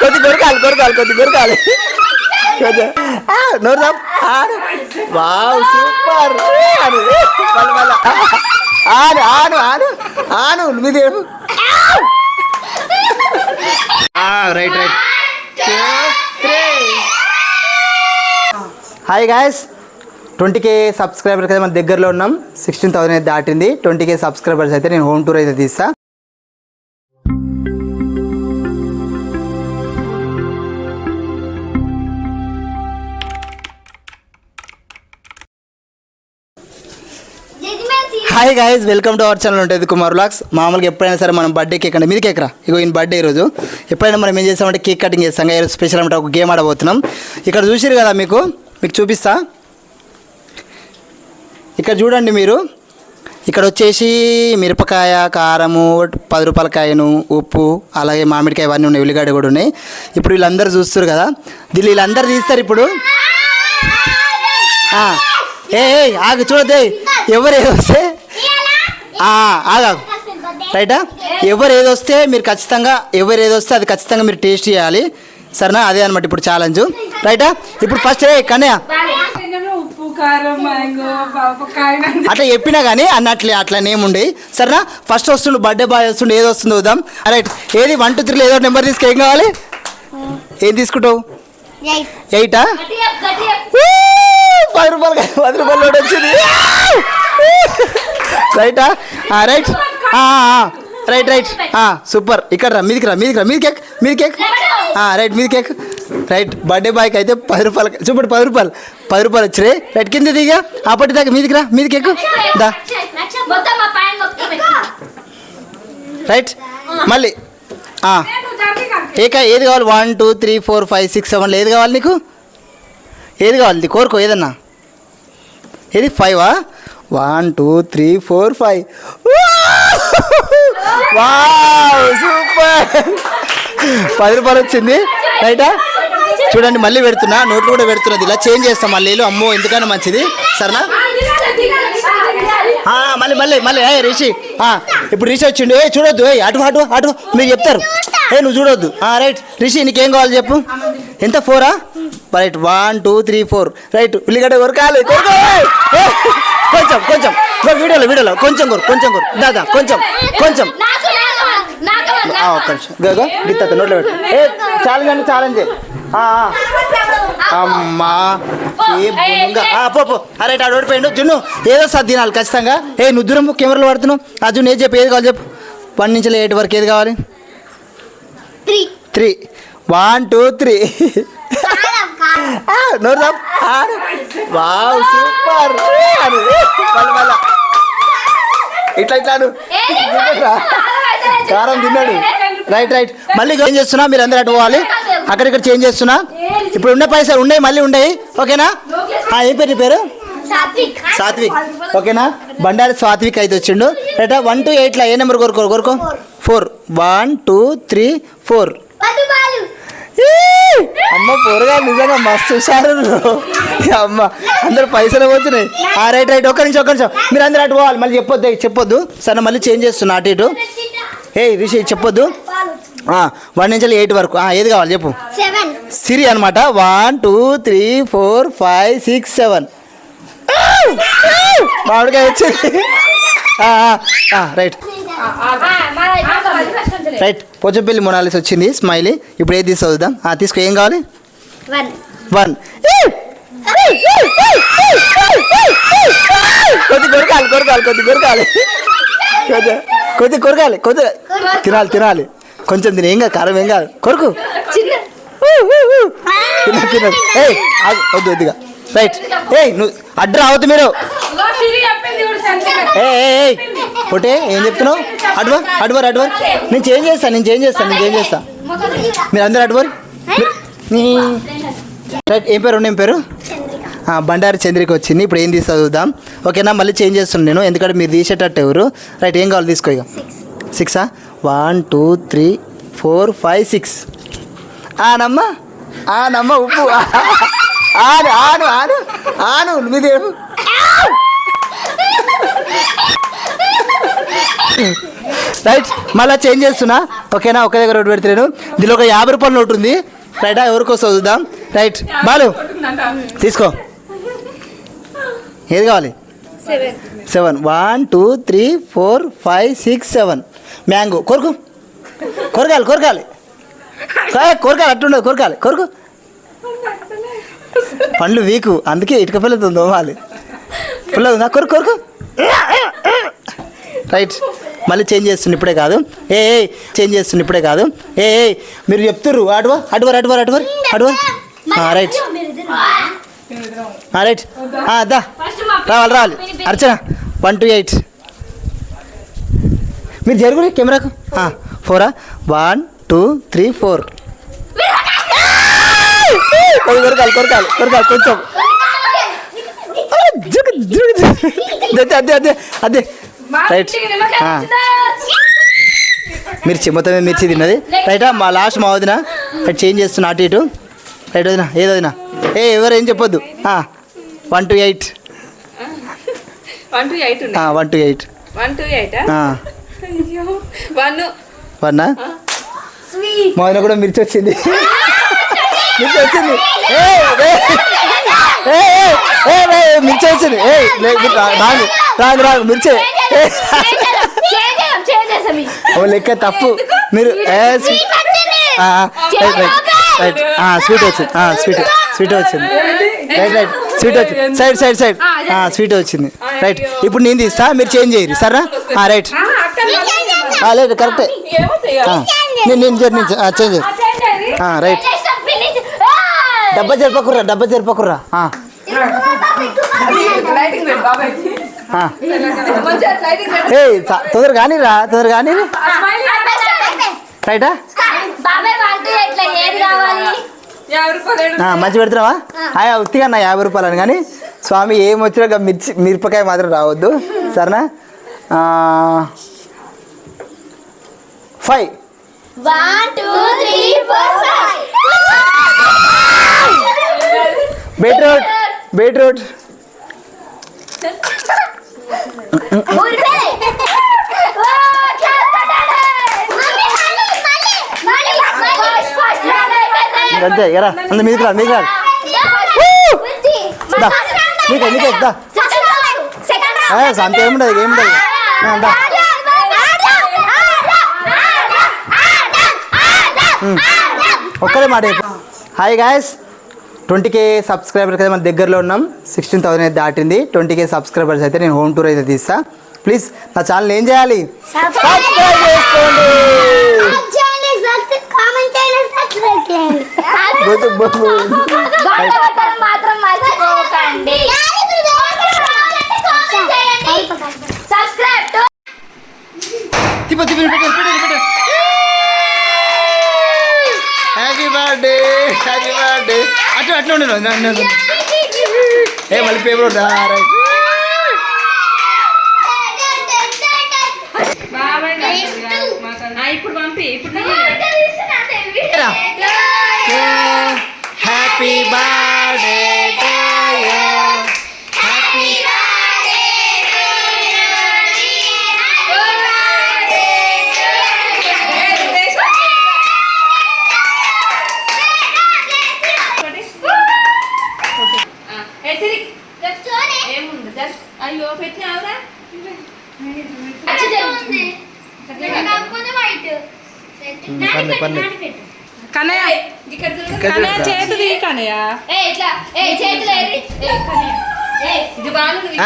కొద్ది కొరకాలి కొద్ది కొరకాలి నోరు వావ్ సూపర్ ఆను ఆను ఆను ఆను మీది right right. Hi guys, 20K subscribers అయితే మన దగ్గరలో ఉన్నాం. 16,000 అయితే దాటింది. 20K సబ్స్క్రైబర్స్ అయితే నేను హోమ్ టూర్ అయితే తీస్తా. Hi guys, welcome to our channel ఉంటుంది కుమార్ వ్లాగ్స్. మామూలుగా ఎప్పుడైనా సరే మనం బర్త్డే కేక్ అంటే మీది కేక్రా, ఇగో ఈయన బర్త్డే ఈరోజు. ఎప్పుడైనా మనం ఏం చేస్తామంటే కేక్ కటింగ్ చేస్తాం. ఈరోజు స్పెషల్ అంటే ఒక గేమ్ ఆడబోతున్నాం. ఇక్కడ చూసిరు కదా, మీకు చూపిస్తా. ఇక్కడ చూడండి మీరు, ఇక్కడ వచ్చేసి మిరపకాయ, కారము, 10 రూపాయల కాయను, ఉప్పు, అలాగే మామిడికాయ ఇవన్నీ ఉన్నాయి, ఉల్లిగడ్డ కూడా ఉన్నాయి. ఇప్పుడు వీళ్ళందరూ చూస్తారు కదా, వీళ్ళందరూ తీస్తారు ఇప్పుడు. ఏ ఆగు చూడద్దే, ఎవరు ఏదో వస్తే ఆగా రైటా, ఎవరు ఏదో వస్తే మీరు ఖచ్చితంగా, ఎవరు ఏదో వస్తే అది ఖచ్చితంగా మీరు టేస్ట్ చేయాలి, సరేనా? అదే అనమాట ఇప్పుడు ఛాలెంజ్, రైటా? ఇప్పుడు ఫస్ట్ కన్నయ్య అట్లా చెప్పినా కానీ అన్నట్లే అట్లనేముండే, సరేనా? ఫస్ట్ వస్తుండు బర్త్డే బాయ్ వస్తుండే, ఏదో వస్తుందో చూద్దాం. రైట్, ఏది 1 2 3 ఏదో నెంబర్ తీసుకు, ఏం కావాలి? ఏం తీసుకుంటావు? 8 10 రూపాయలు నోట్ వచ్చింది, రైటా? Right right right super. ఇక్కడ రా, మీదికి రా, మీది కేక్ రైట్, మీది కేక్ రైట్. బర్త్డే బాయ్కి అయితే 10 రూపాయలు చూపండి, 10 రూపాయలు వచ్చినాయి. రైట్, కింద దిగా ఆపట్టి దాకా మీదికి రా, మీది కేక్ దా. రైట్, మళ్ళీ ఏది కావాలి? 1 2 3 4 5 6 7 ఏది కావాలి నీకు? ఏది కావాలి? కోరుకో ఏదన్నా. ఏది 5 1 2 3 4 5 వావ్ సూపర్, 10 రూపాయలు వచ్చింది, రైటా? చూడండి, మళ్ళీ పెడుతున్నా, నోట్లు కూడా పెడుతున్నది, ఇలా చేంజ్ చేస్తాం మళ్ళీ. అమ్మో ఎందుకన్నా మంచిది, సరేనా? మళ్ళీ రిషి, ఇప్పుడు రిషి వచ్చిండు. చూడొద్దు, అటు మీరు చెప్తారు, నువ్వు చూడొద్దు. రైట్ రిషి, నీకేం కావాలి చెప్పు. ఎంత 4 రైట్, 1 2 3 4 రైట్. ఉల్లిగడ్డ కొరకాలి, కొంచెం వీడియోలో కొంచెం కొరు దాదా, కొంచెం ఒక్క నిమిషం గిత్త నోట్లో పెట్టు. ఛాలెంజ్ అమ్మా పో. రైట్, ఆడు ఓడిపోయిండు. జున్ను ఏదో సార్ తినాలి ఖచ్చితంగా. నువ్వు దూరం కెమెరాలో పడుతున్నావు. జున్ను ఏది చెప్పు, ఏది కావాలి చెప్పు. 1 నుంచి 8 వరకు ఏది కావాలి? 3 1 2 3 నోరు వావ్ సూపర్. ఇట్లా కారం తిన్నాడు. రైట్, మళ్ళీ ఏం చేస్తున్నా, మీరు అందరూ అటు పోవాలి. అక్కడిక్కడ చేంజ్ చేస్తున్నా. ఇప్పుడు ఉన్న పైసలు ఉన్నాయి, మళ్ళీ ఉన్నాయి, ఓకేనా? ఏం పేరు నీ పేరు? సాత్విక్, ఓకేనా? బండారి సాత్విక్ అయితే వచ్చిండు. రైటా? 1 to 8 ఏ నెంబర్ కోరుకో 4 1 2 3 4. అమ్మ పోరగా నిజంగా మస్తు హుషారు అమ్మ, అందరు పైసలు పోతున్నాయి. రైట్, ఒక్క నిమిషం మీరు అందరూ అటు పోవాలి. మళ్ళీ చెప్పొద్దు సరే, మళ్ళీ చేంజ్ చేస్తున్నా అటు ఇటు. రిషి చెప్పొద్దు. 1 నుంచి 8 వరకు ఏది కావాలి చెప్పు. సిరి అనమాట. 1 2 3 4 5 6 7 మామిడికాయ వచ్చింది. రైట్, పోచంపల్లి మొనాలిస్ వచ్చింది, స్మైలీ. ఇప్పుడు ఏది తీసుకుందాం. తీసుకో, ఏం కావాలి? 1 కొద్ది తినాలి కొంచెం తిని, ఏం కాదు, కారం ఏం కాదు, కొరకు తినదు. వద్దుగా. రైట్, నువ్వు అడ్డు రావద్దు మీరు. ఒకటే ఏం చెప్తున్నావు? అడ్వర్ నేను చేంజ్ చేస్తా. మీరు అందరు అడ్వర్. రైట్, ఏం పేరు? బండారి చంద్రిక వచ్చింది. ఇప్పుడు ఏం తీస్తా చూద్దాం, ఓకేనా? మళ్ళీ చేంజ్ చేస్తున్నాను నేను, ఎందుకంటే మీరు తీసేటట్టు ఎవరు. రైట్, ఏం కావాలి తీసుకో. ఇక 6 1 2 3 4 5 6 నమ్మ ఉప్పు ఆను మీది రైట్ మళ్ళీ చేంజ్ చేస్తున్నా ఓకేనా. ఒకే దగ్గర నోటు పెడతాను. దీనిలో ఒక 50 రూపాయల నోటు ఉంది రైటా. ఎవరికి వస్తుందో చూద్దాం. రైట్ బాలు తీసుకో. ఏది కావాలి? 7 1 2 3 4 5 6 7 మ్యాంగో. కొరకు కొరకాలి కొరకాలి కొరకాలి అట్టుండదు కొరకాలి కొరకు. పండ్లు వీకు అందుకే ఇటుక పిల్లతో తోమాలి. పుల్ల ఉందా? కొరకు కొరకు. రైట్ మళ్ళీ చేంజ్ చేస్తుంది ఇప్పుడే కాదు. ఏ చేంజ్ చేస్తుంది ఇప్పుడే కాదు. ఏ మీరు చెప్తుర్రు అటువర్ అటువర్ అటువర్ అటువర్ అటువర్. రైట్ రైట్ దా రావాలి రావాలి. అర్చన 1 to 8 మీరు జరుగురు కెమెరాకు. 4 1 2 3 4 కొరకాలి కొరకాలి కొరకాలి కొంచెం. అదే అదే అదే అదే రైట్. మిర్చి మొత్తం మిర్చి తిన్నది రైటా. మా లాస్ట్ మా వదిన చేంజ్ చేస్తున్నా అటు ఇటు. రైట్ వదిన ఏది వదిన ఎవరు ఏం చెప్పొద్దు. 1 to 8 1 to 8 1 మా వదిన కూడా మిర్చి వచ్చింది. మిర్చి వచ్చింది మిర్చి వచ్చింది. రాగు రాగు రాగు మిర్చి లెక్క తప్పు. మీరు స్వీట్ వచ్చింది స్వీట్ స్వీట్ వచ్చింది రైట్ రైట్ స్వీట్ వచ్చింది సైడ్ సైడ్ సైడ్ స్వీట్ వచ్చింది రైట్. ఇప్పుడు నేను తీస్తా మీరు చేంజ్ చేయరు సరేనా. రైట్ లేదు కరెక్టే. నేను చేంజ్ రైట్. డబ్బా జరిపకుర్రా డబ్బా జరిపకుర్రా. తొందర కానీరా తొందర కానీ రైటా. మంచి పెడుతున్నావా? ఉత్తిగా అన్న 50 రూపాయలు అని. కానీ స్వామి ఏం వచ్చినా మిరపకాయ మాత్రం రావద్దు సరేనా. 5 1 2 3 4 బీట్రూట్ బీట్రూట్ అంతే ఎరా అంత మీదికి రా మీదికి రా. నీకే నీకే దా అంత ఏముండదు ఏముండదు. ఒక్కడే మాట. హాయ్ గాయస్ 20K సబ్స్క్రైబర్స్ అయితే మన దగ్గరలో ఉన్నాం. 16,000 అయితే దాటింది. 20K సబ్స్క్రైబర్స్ అయితే నేను హోమ్ టూర్ అయితే తీస్తా. ప్లీజ్ నా ఛానల్ ఏం చేయాలి? సబ్స్క్రైబ్ చేసుకోండి. Happy birthday happy birthday. అట్లా అట్లా ఉండే మళ్ళీ పేపర్ ఉంటా. రైట్ ఇప్పుడు పంపి ఇప్పుడు హ్యాపీ బర్త్డే హ్యాపీ అయ్యో పెట్టినావురా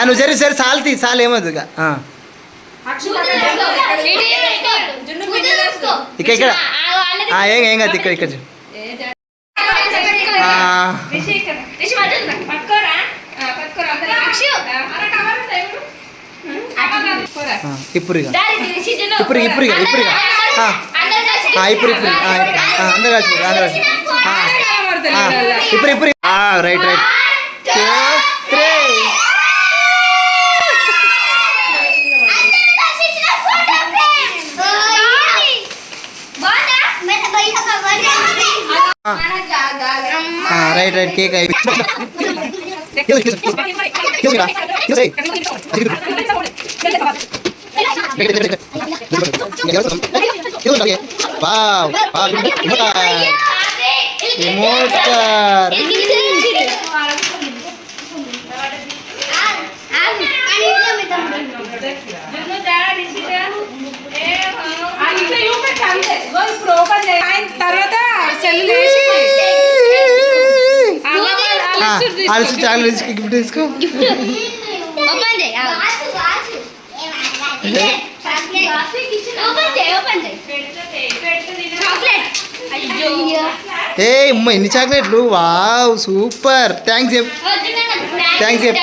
నువ్వు సరే సరే సాల్తీ సాల్ ఏమవుతుంది ఇక ఇక్కడ ఏం కాదు ఇక్కడ ఇక్కడ ఇప్పుడు ఇప్పుడు ఇప్పుడు ఇప్పుడు ఇప్పుడు ఇప్పుడు అందరు కలిసి అందరు కలిసి ఇప్పుడు ఇప్పుడు right right. Right right cake అయిపోయింది. వావ్ రిమోట్ కార్ జున్ను తేడా రిషిత. ఇంట్లో చూపెట్టు అంతే. గో ఇప్పుడు ఓపెన్ చేయి. ఆయన తర్వాత సెల్ వేసి అలసి చాక్లెట్ గిఫ్ట్ తీసుకో ఓపెన్ చేయి చాక్లెట్ అయ్యో ఏ అమ్మ ఎన్ని చాక్లెట్లు వావ్ సూపర్ థ్యాంక్స్ చెప్పు థ్యాంక్స్ చెప్పు